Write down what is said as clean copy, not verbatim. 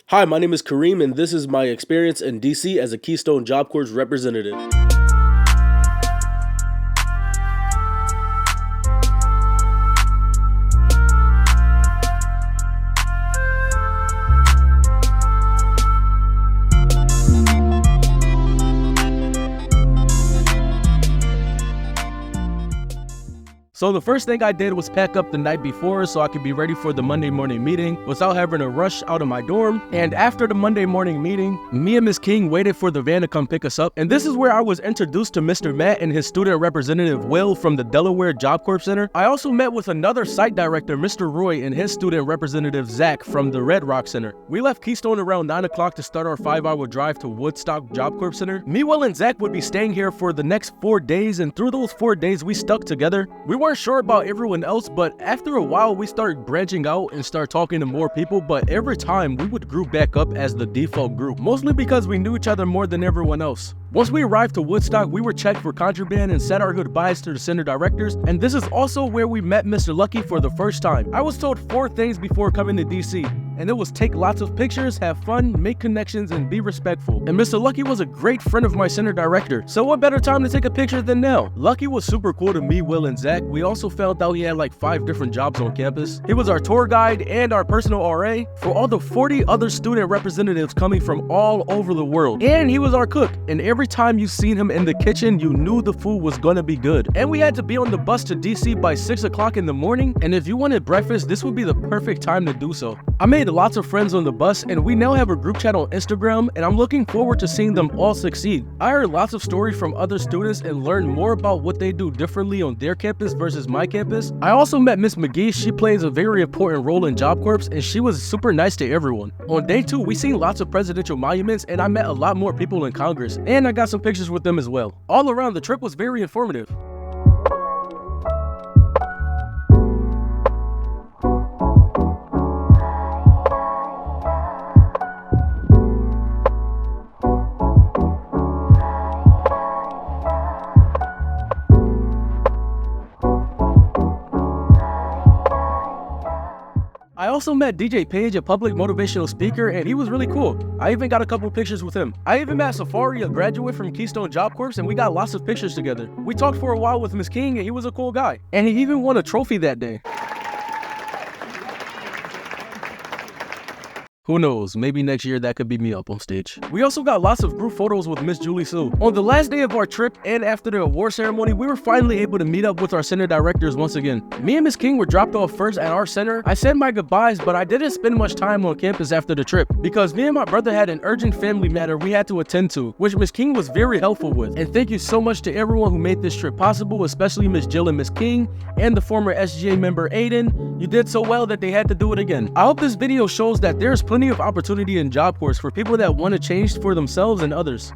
Hi, my name is Kareem, and this is my experience in DC as a Keystone Job Corps representative. So the first thing I did was pack up the night before so I could be ready for the Monday morning meeting without having to rush out of my dorm. And after the Monday morning meeting, me and Ms. King waited for the van to come pick us up. And this is where I was introduced to Mr. Matt and his student representative Will from the Delaware Job Corps Center. I also met with another site director, Mr. Roy, and his student representative Zach from the Red Rock Center. We left Keystone around 9 o'clock to start our 5-hour drive to Woodstock Job Corps Center. Me, Will, and Zach would be staying here for the next 4 days, and through those 4 days we stuck together. We weren't sure about everyone else, but after a while we started branching out and started talking to more people, but every time we would group back up as the default group, mostly because we knew each other more than everyone else. Once we arrived to Woodstock, we were checked for contraband and said our goodbyes to the center directors, and this is also where we met Mr. Lucky for the first time. I was told 4 things before coming to DC, and it was take lots of pictures, have fun, make connections, and be respectful. And Mr. Lucky was a great friend of my center director, so what better time to take a picture than now? Lucky was super cool to me, Will, and Zach. We also found out he had like 5 different jobs on campus. He was our tour guide and our personal RA for all the 40 other student representatives coming from all over the world. And he was our cook, and every time you seen him in the kitchen, you knew the food was gonna be good. And we had to be on the bus to DC by 6 o'clock in the morning, and if you wanted breakfast, this would be the perfect time to do so. I made lots of friends on the bus, and we now have a group chat on Instagram, and I'm looking forward to seeing them all succeed. I heard lots of stories from other students and learned more about what they do differently on their campus versus my campus. I also met Miss McGee. She plays a very important role in Job Corps, and she was super nice to everyone. On day 2, we seen lots of presidential monuments, and I met a lot more people in Congress, and I got some pictures with them as well. All around, the trip was very informative. I also met DJ Page, a public motivational speaker, and he was really cool. I even got a couple pictures with him. I even met Safari, a graduate from Keystone Job Corps, and we got lots of pictures together. We talked for a while with Ms. King, and he was a cool guy. And he even won a trophy that day. Who knows, maybe next year that could be me up on stage. We also got lots of group photos with Miss Julie Sue. On the last day of our trip and after the award ceremony, we were finally able to meet up with our center directors once again. Me and Miss King were dropped off first at our center. I said my goodbyes, but I didn't spend much time on campus after the trip because me and my brother had an urgent family matter we had to attend to, which Miss King was very helpful with. And thank you so much to everyone who made this trip possible, especially Miss Jill and Miss King and the former SGA member Aiden. You did so well that they had to do it again. I hope this video shows that there's plenty of opportunity in Job Corps for people that want to change for themselves and others.